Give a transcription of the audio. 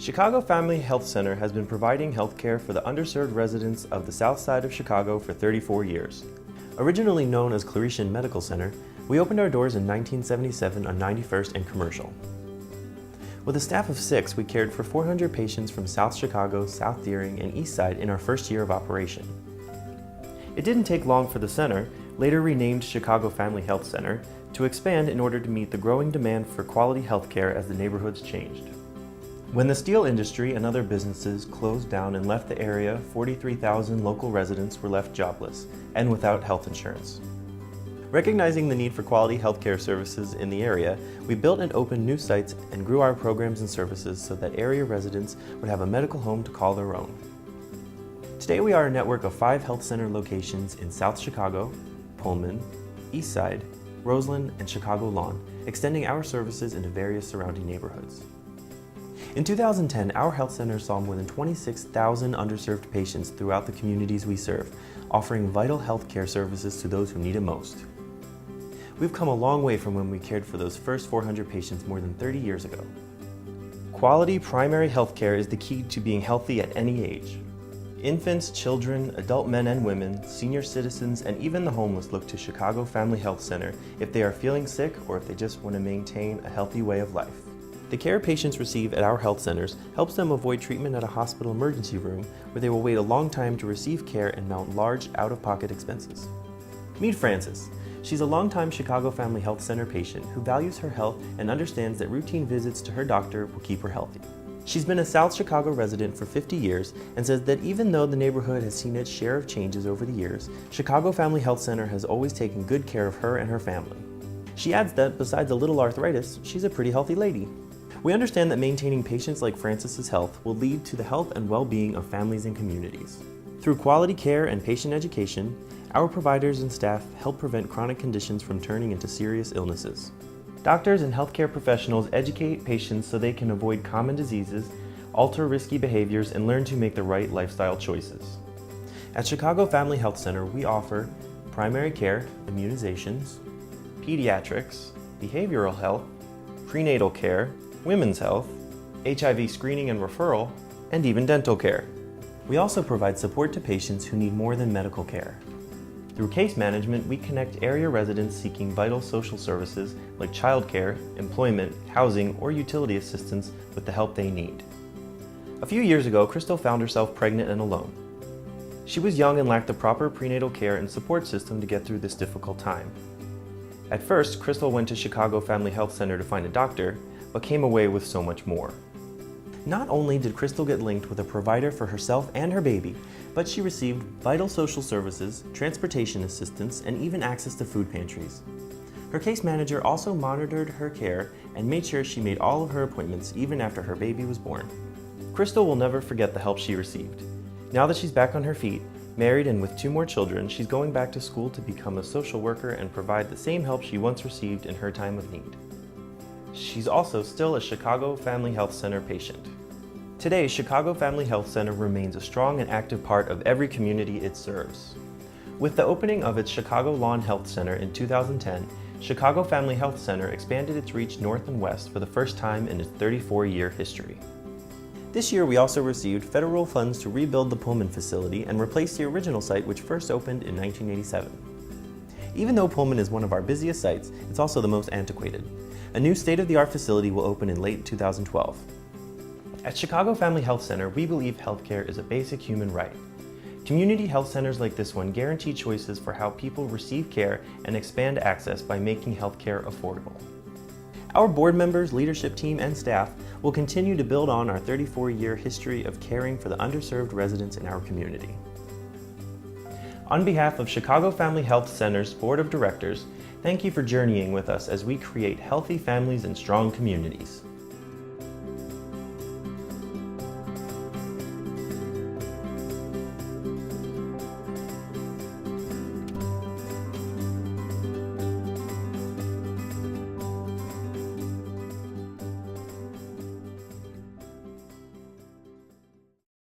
Chicago Family Health Center has been providing health care for the underserved residents of the South Side of Chicago for 34 years. Originally known as Claretian Medical Center, we opened our doors in 1977 on 91st and Commercial. With a staff of 6, we cared for 400 patients from South Chicago, South Deering, and East Side in our first year of operation. It didn't take long for the center, later renamed Chicago Family Health Center, to expand in order to meet the growing demand for quality health care as the neighborhoods changed. When the steel industry and other businesses closed down and left the area, 43,000 local residents were left jobless and without health insurance. Recognizing the need for quality healthcare services in the area, we built and opened new sites and grew our programs and services so that area residents would have a medical home to call their own. Today we are a network of 5 health center locations in South Chicago, Pullman, East Side, Roseland, and Chicago Lawn, extending our services into various surrounding neighborhoods. In 2010, our health center saw more than 26,000 underserved patients throughout the communities we serve, offering vital health care services to those who need it most. We've come a long way from when we cared for those first 400 patients more than 30 years ago. Quality primary health care is the key to being healthy at any age. Infants, children, adult men and women, senior citizens, and even the homeless look to Chicago Family Health Center if they are feeling sick or if they just want to maintain a healthy way of life. The care patients receive at our health centers helps them avoid treatment at a hospital emergency room where they will wait a long time to receive care and mount large out-of-pocket expenses. Meet Frances. She's a longtime Chicago Family Health Center patient who values her health and understands that routine visits to her doctor will keep her healthy. She's been a South Chicago resident for 50 years and says that even though the neighborhood has seen its share of changes over the years, Chicago Family Health Center has always taken good care of her and her family. She adds that besides a little arthritis, she's a pretty healthy lady. We understand that maintaining patients like Frances's health will lead to the health and well-being of families and communities. Through quality care and patient education, our providers and staff help prevent chronic conditions from turning into serious illnesses. Doctors and healthcare professionals educate patients so they can avoid common diseases, alter risky behaviors, and learn to make the right lifestyle choices. At Chicago Family Health Center, we offer primary care, immunizations, pediatrics, behavioral health, prenatal care, women's health, HIV screening and referral, and even dental care. We also provide support to patients who need more than medical care. Through case management, we connect area residents seeking vital social services like childcare, employment, housing, or utility assistance with the help they need. A few years ago, Crystal found herself pregnant and alone. She was young and lacked the proper prenatal care and support system to get through this difficult time. At first, Crystal went to Chicago Family Health Center to find a doctor, but came away with so much more. Not only did Crystal get linked with a provider for herself and her baby, but she received vital social services, transportation assistance, and even access to food pantries. Her case manager also monitored her care and made sure she made all of her appointments even after her baby was born. Crystal will never forget the help she received. Now that she's back on her feet, married and with 2 more children, she's going back to school to become a social worker and provide the same help she once received in her time of need. She's also still a Chicago Family Health Center patient. Today, Chicago Family Health Center remains a strong and active part of every community it serves. With the opening of its Chicago Lawn Health Center in 2010, Chicago Family Health Center expanded its reach north and west for the first time in its 34-year history. This year, we also received federal funds to rebuild the Pullman facility and replace the original site which first opened in 1987. Even though Pullman is one of our busiest sites, it's also the most antiquated. A new state-of-the-art facility will open in late 2012. At Chicago Family Health Center, we believe healthcare is a basic human right. Community health centers like this one guarantee choices for how people receive care and expand access by making healthcare affordable. Our board members, leadership team, and staff will continue to build on our 34-year history of caring for the underserved residents in our community. On behalf of Chicago Family Health Center's Board of Directors, thank you for journeying with us as we create healthy families and strong communities.